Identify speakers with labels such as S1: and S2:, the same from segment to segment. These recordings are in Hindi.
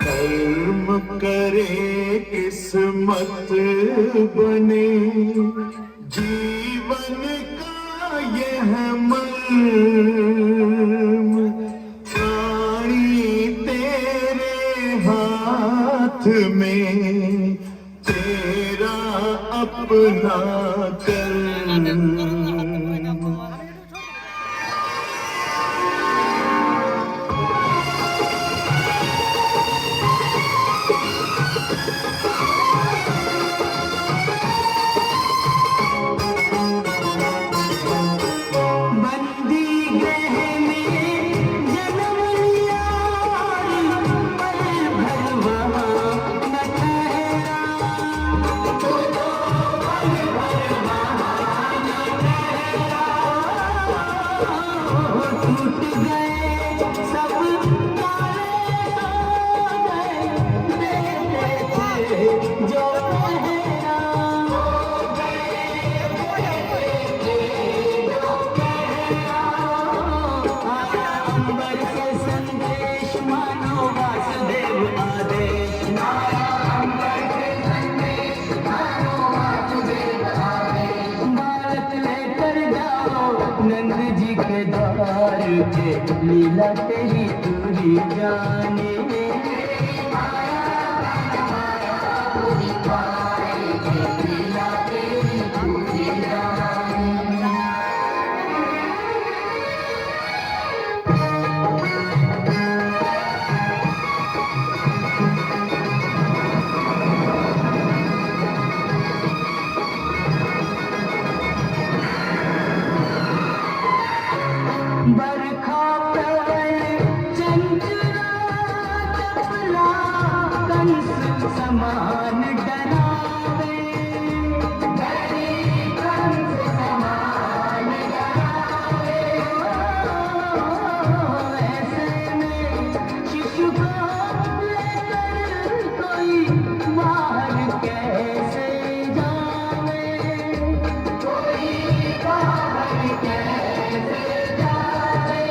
S1: कर्म करे किस्मत बने जीवन का यह मर्म प्राणी तेरे हाथ में तेरा अपना कर्म।
S2: लीला तेरी पूरी जाने लीला तेरी पूरी बरखा समान डरावे समान डरावे ऐसे में शिशु को लेकर कोई बाहर कैसे जावे कोई बाहर कैसे जावे।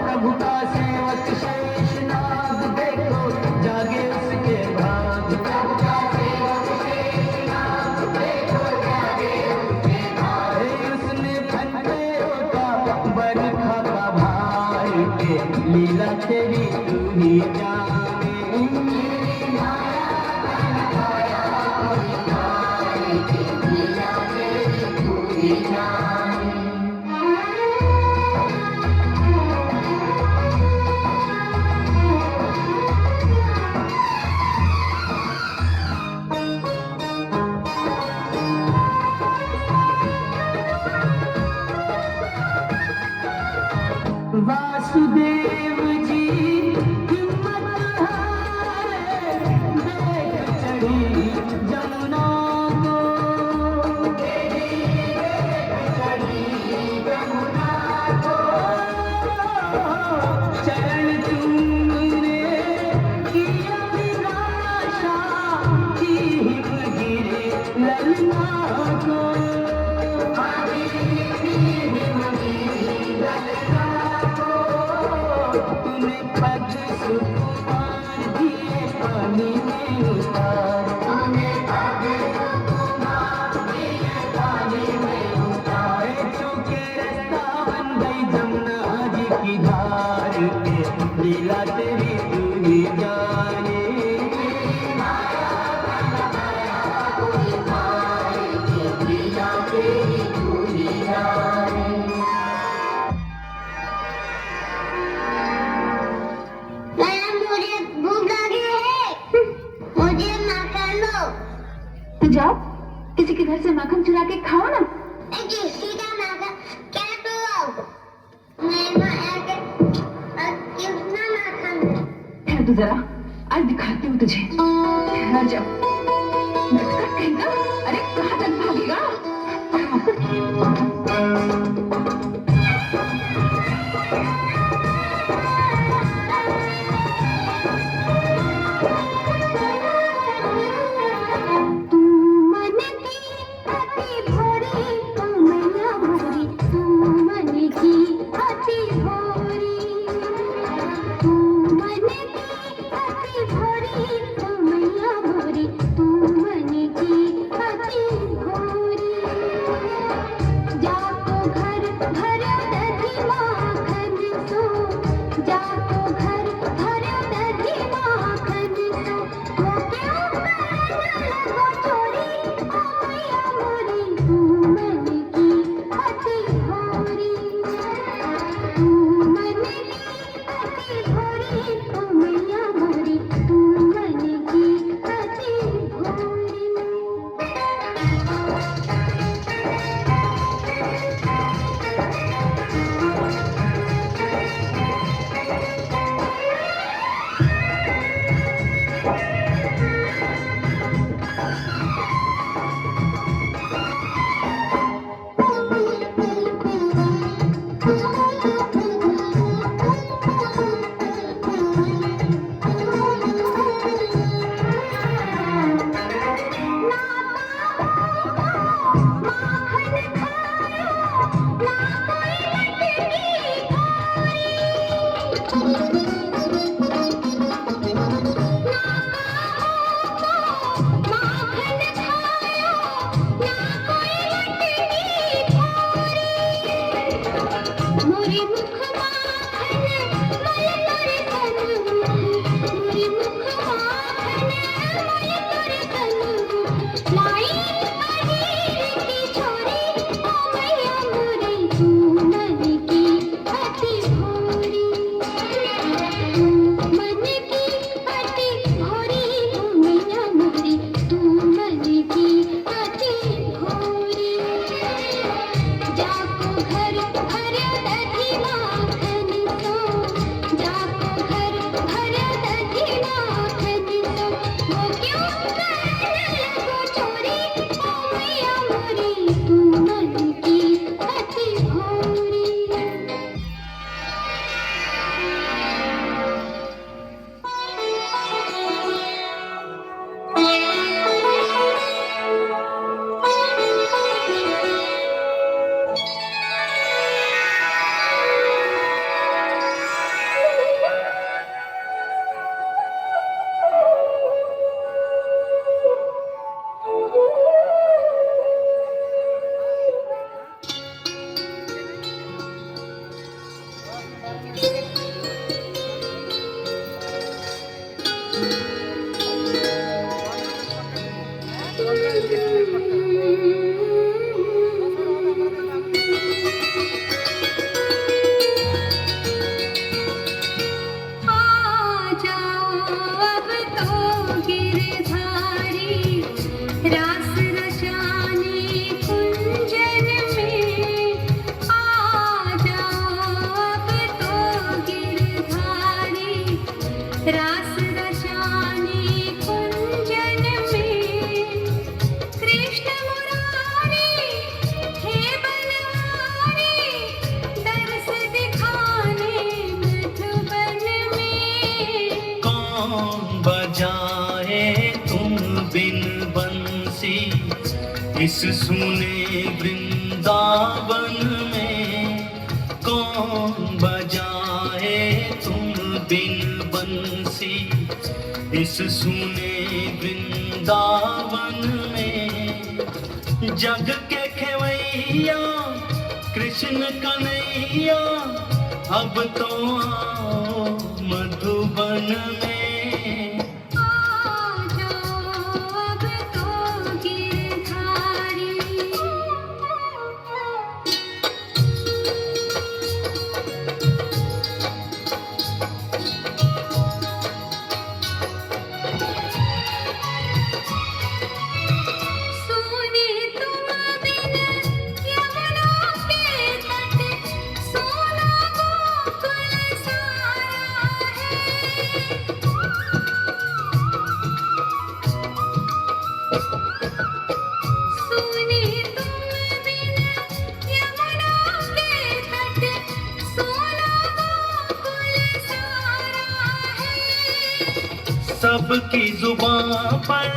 S2: प्रभु का सेवक शेषनाग देखो जागे उसके भाग उसने फंदे होता बरखा का भाई के लीला तेरी तू ही जाने लीला तेरी तू ही जाने। वासुदेव जी हिम्मत हारे देख चढ़ी जमुना को चढ़ी जमुना को चरण तुमने किया निराशा की गिरे ललना को तूने पग सुकुमार दिए पानी में उतार तूने पग सुकुमार दिए पानी में उतार चूके रास्ता बन गई जमुना जी की धार के लीला तेरी तू ही जाने लीला तेरी तू ही जाने।
S3: तो जाओ किसी के घर से माखन चुरा के खाओ ना।
S4: सीधा माखन क्या तो कितना माखन
S3: ठहर तू जरा, आज दिखाती हूँ तुझे। ठहर जाओ। नटखट कहेगा, अरे कहाँ तक भागेगा?
S4: मन की भरो दधी माखन सो जाको घर भरो दधी माखन सो वो क्यों करने लगो चोरी ओ मैया मोरी तू मन की अति भोरी तू मन की अति भोरी ओ मैया मोरी तू मन की अति भोरी मोरी मुख माखन मल तोरे तन मोरी मुख माखन मल तोरे तन लाई अजीर की छोरी ओ मैया मोरी तू मन की अति भोरी तू मन की अति भोरी ओ मैया मोरी तू मन की अति भोरी जाको घर भरो दधी माखन सो जाको घर भरो दधी माखन सो वो क्यों करने लगो चोरी ओ मैया मोरी तू मन की अति भोरी आ जाओ अब तो गिरधारी रास रचाने कुंजन में आ जाओ अब तो गिरधारी रास रचाने कुंजन में कृष्ण मुरारी हे बनवारी दर्श दिखाने मधुबन में
S2: कौन बजाए तुम बिन बंसी इस सुने वृंदावन में कौन बजाए तुम बिन बंसी इस सुने वृंदावन में जग के खेवैया कृष्ण कन्हैया अब तो आओ मधुबन में
S4: आ जाओ अब तो गिरधारी सोने तुम बिन यमुना के तट सोना गोकुल सारा है सोने तुम बिन यमुना के तट सोना गोकुल सारा है
S2: सबकी जुबां पर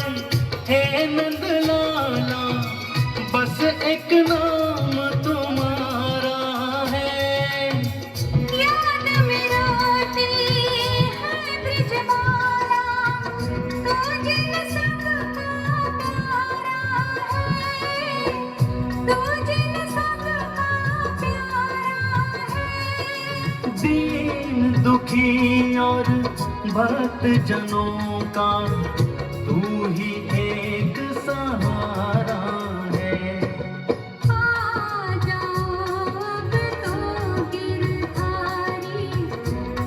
S2: है नंदलाला बस एक नाम तुम्हारा है
S4: याद में रोती है ब्रजमाला तुझे सबका प्यारा है तुझे सबका प्यारा
S2: दुखी और भक्त जनों का तू ही एक सहारा है।
S4: आ जाओ अब तो गिरधारी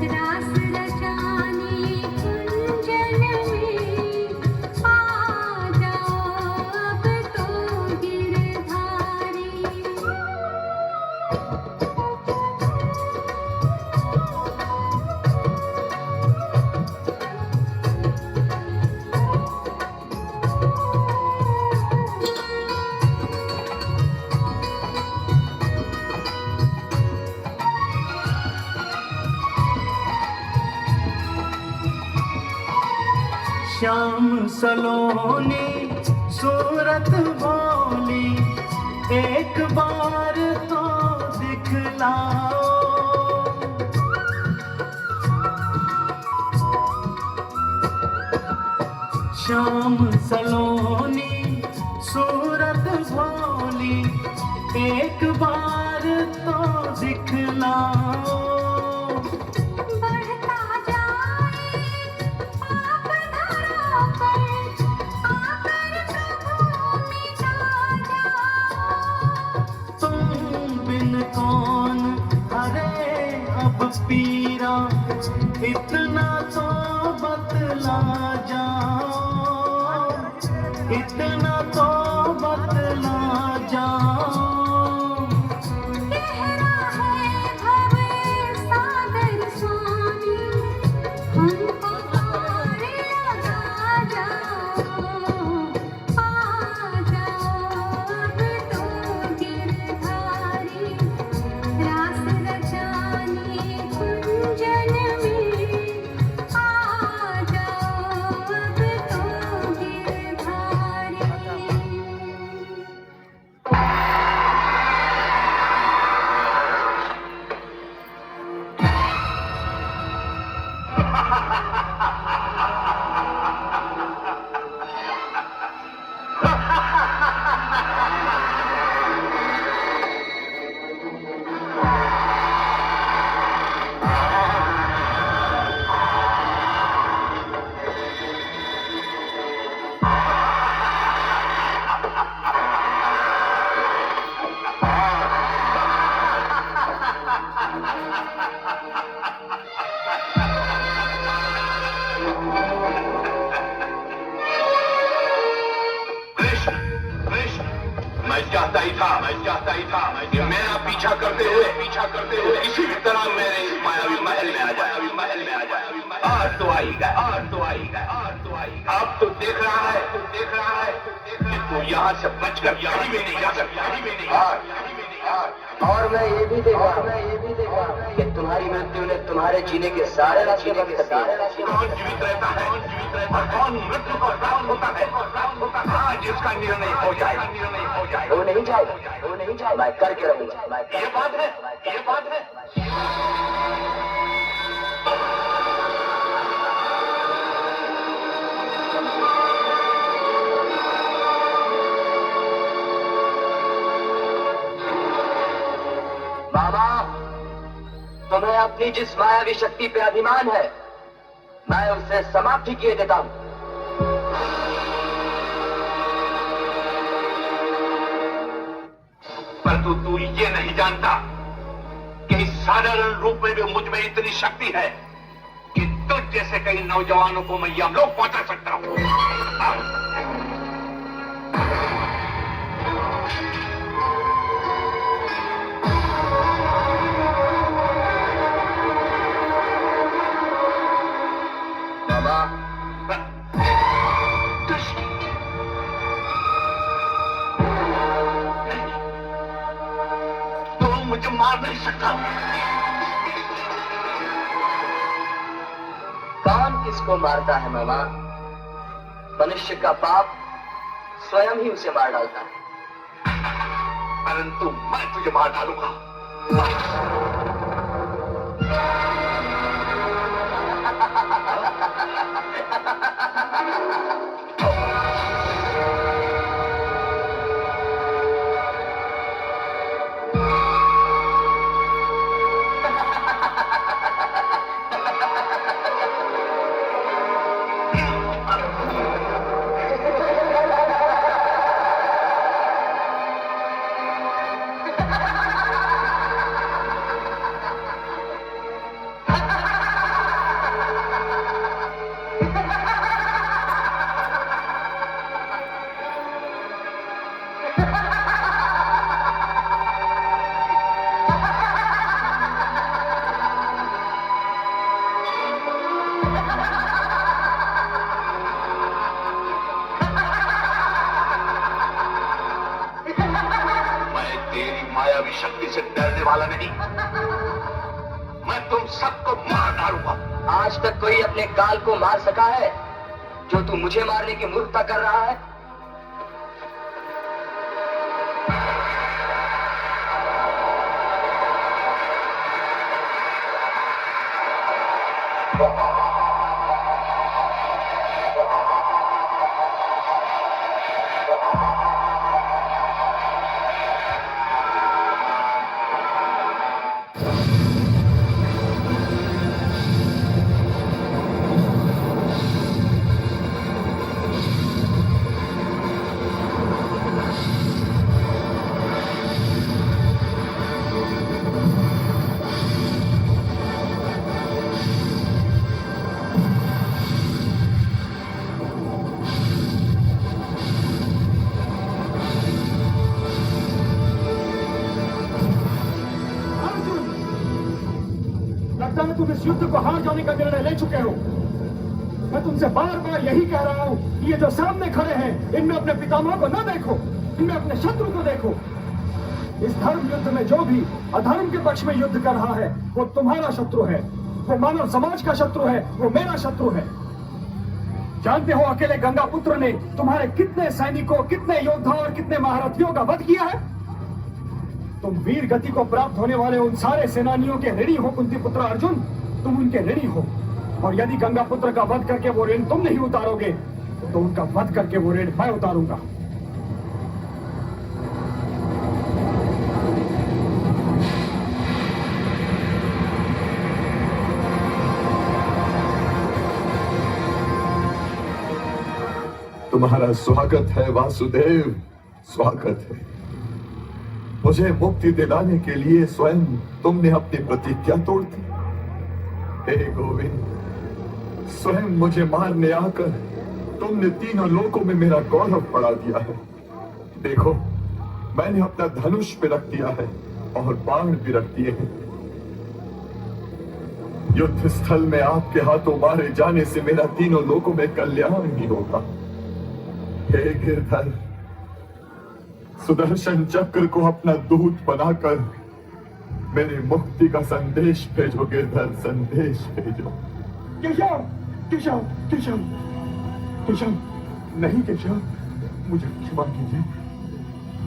S4: रास रचाने कुंजन में। आ जाओ अब तो गिरधारी।
S2: श्याम सलोनी सूरत भोली एक बार तो दिखलाओ। श्याम सलोनी सूरत भोली एक बार तो दिखलाओ।
S4: बढ़ता जाए पाप धरा पर आकर प्रभु मिटा जाओ।
S2: तुम बिन कौन हरे अब पीरा इतना तो बतला जाओ। इतना तो बतला जाओ।
S4: गहरा है भव सागर स्वामी हमको पार लगा जाओ। आ जाओ अब तो गिरधारी रास रचाने कुंजन में। आ जाओ अब तो गिरधारी।
S1: कृष्ण कृष्ण मैं चाहता ही था कि मेरा पीछा करते हुए इसी तरह मेरे इस मायावी महल में आ जाए। और तो आएगा। अब तो देख रहा है कि तू यहाँ से बचकर कहीं भी नहीं जा सकता।
S5: और मैं ये भी देखा कि तुम्हारी मृत्यु ने तुम्हारे जीने के सारे रास्ते बंद कर दिए।
S1: कौन जीवित रहता है और कौन मृत्यु को प्राप्त होता है, आज इसका निर्णय हो जाए।
S5: वो नहीं जाए मैं करके रहूंगा।
S1: ये बात है।
S5: बाबा, तुम्हें अपनी जिस मायावी शक्ति पे अभिमान है, मैं उसे समाप्ति किए देता हूँ।
S1: परंतु तू ये नहीं जानता कि इस साधारण रूप में भी मुझ में इतनी शक्ति है कि तुझ जैसे कई नौजवानों को मैं यह लोग पहुंचा सकता हूँ।
S5: बाबा,
S1: तो मुझे मार नहीं सकता।
S5: कौन किसको मारता है मामा? मनुष्य का पाप स्वयं ही उसे मार डालता है।
S1: परंतु मैं तुझे मार डालूंगा। सबको मार डालूंगा।
S5: आज तक कोई अपने काल को मार सका है जो तू मुझे मारने की मूर्खता कर रहा है?
S6: लगता है तुम इस युद्ध को हार जाने का निर्णय ले चुके हो। मैं तुमसे बार बार यही कह रहा हूं कि ये जो सामने खड़े हैं इनमें अपने पितामह को न देखो, इनमें अपने शत्रु को देखो। इस धर्म युद्ध में जो भी अधर्म के पक्ष में युद्ध कर रहा है वो तुम्हारा शत्रु है, वो मानव समाज का शत्रु है, वो मेरा शत्रु है। जानते हो अकेले गंगा पुत्र ने तुम्हारे कितने सैनिकों, कितने योद्धा और कितने महारथियों का वध किया है? तुम वीर गति को प्राप्त होने वाले उन सारे सेनानियों के ऋणी हो कुंती पुत्र अर्जुन, तुम उनके ऋणी हो। और यदि गंगा पुत्र का वध करके वो ऋण तुम नहीं उतारोगे तो उनका वध करके वो ऋण मैं उतारूंगा।
S7: तुम्हारा स्वागत है वासुदेव, स्वागत है। मुझे मुक्ति दिलाने के लिए स्वयं तुमने अपनी प्रतिज्ञा तोड़ दी। हे गोविंद, स्वयं मुझे मारने आकर तुमने तीनों लोकों में मेरा गौरव बढ़ा दिया है। देखो, मैंने अपना धनुष भी रख दिया है और बाण भी रख दिए हैं। युद्ध स्थल में आपके हाथों मारे जाने से मेरा तीनों लोकों में कल्याण ही होगा। हे गिरधर, सुदर्शन चक्र को अपना दूत बनाकर मेरे मुक्ति का संदेश भेजो गिरधर, संदेश भेजो।
S6: केशव, केशव, केशव, केशव, नहीं केशव, मुझे क्षमा कीजिए,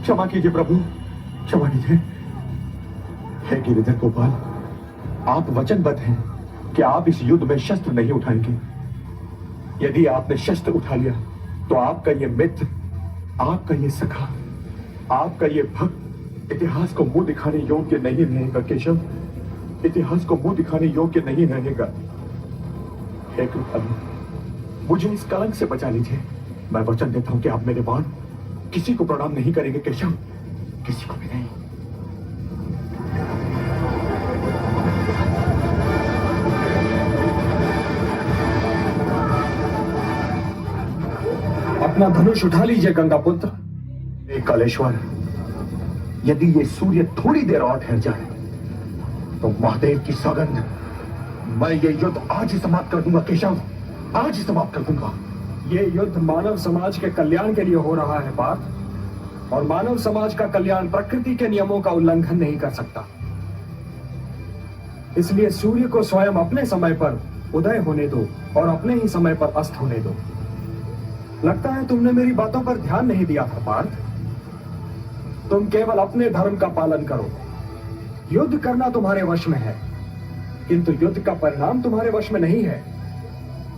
S6: क्षमा कीजिए प्रभु, क्षमा कीजिए। हे गिरिधर गोपाल, आप वचनबद्ध हैं कि आप इस युद्ध में शस्त्र नहीं उठाएंगे। यदि आपने शस्त्र उठा लिया तो आपका ये मित्र, आपका ये सखा, आपका ये भक्त इतिहास को मुंह दिखाने योग्य नहीं रहेगा केशव, इतिहास को मुंह दिखाने योग्य नहीं रहेगा। हे कृपालु, मुझे इस कलंक से बचा लीजिए। मैं वचन देता हूं कि आप मेरे बाण किसी को प्रणाम नहीं करेंगे केशव, किसी को भी नहीं। अपना धनुष उठा लीजिए गंगा पुत्र। कलेश्वर, यदि ये सूर्य थोड़ी देर और ठहर जाए तो महादेव की सौगंध, मैं ये युद्ध आज ही समाप्त कर दूंगा केशव, आज ही समाप्त कर दूंगा। ये युद्ध मानव समाज के कल्याण के लिए हो रहा है पार्थ, और मानव समाज का कल्याण प्रकृति के नियमों का उल्लंघन नहीं कर सकता। इसलिए सूर्य को स्वयं अपने समय पर उदय होने दो और अपने ही समय पर अस्त होने दो। लगता है तुमने मेरी बातों पर ध्यान नहीं दिया था पार्थ। तुम केवल अपने धर्म का पालन करो। युद्ध करना तुम्हारे वश में है, किंतु युद्ध का परिणाम तुम्हारे वश में नहीं है।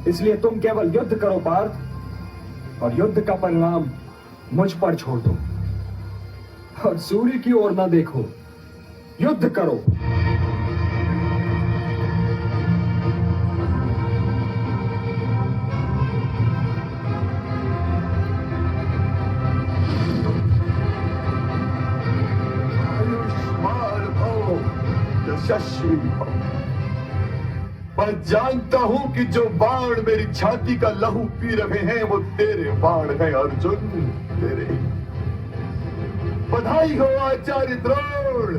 S6: इसलिए तुम केवल युद्ध करो पार्थ, और युद्ध का परिणाम मुझ पर छोड़ दो। और सूर्य की ओर ना देखो, युद्ध करो।
S7: यशस्वी हो। मैं जानता हूं कि जो बाण मेरी छाती का लहू पी रहे हैं वो तेरे बाण हैं अर्जुन, तेरे। बधाई हो आचार्य द्रोण,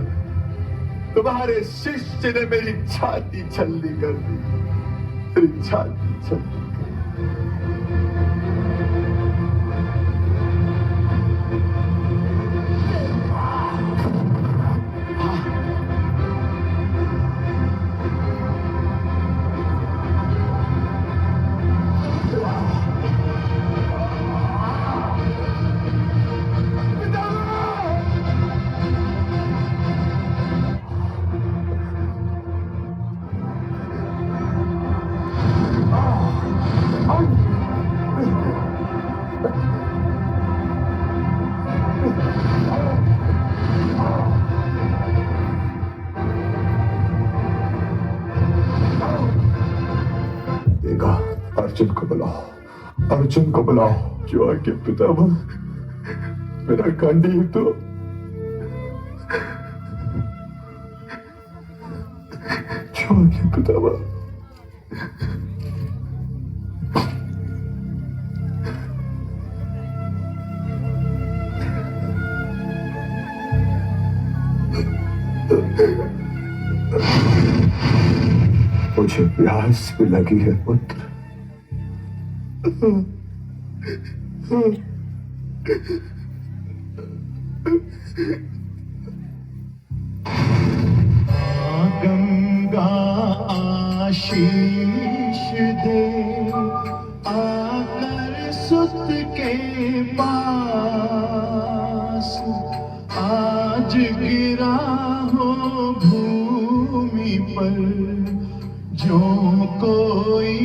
S7: तुम्हारे शिष्य ने मेरी छाती छल्ली कर दी, मेरी छाती छल्ली। अर्जुन को बुलाओ, अर्जुन को बुलाओ। जो आगे पितामह, मेरा गांडीव तो जो आगे पितामह। मुझे प्यास भी लगी है पुत्र।
S6: गंगा आशीष दे आकर सुत के पास, आज गिरा हो भूमि पर जो कोई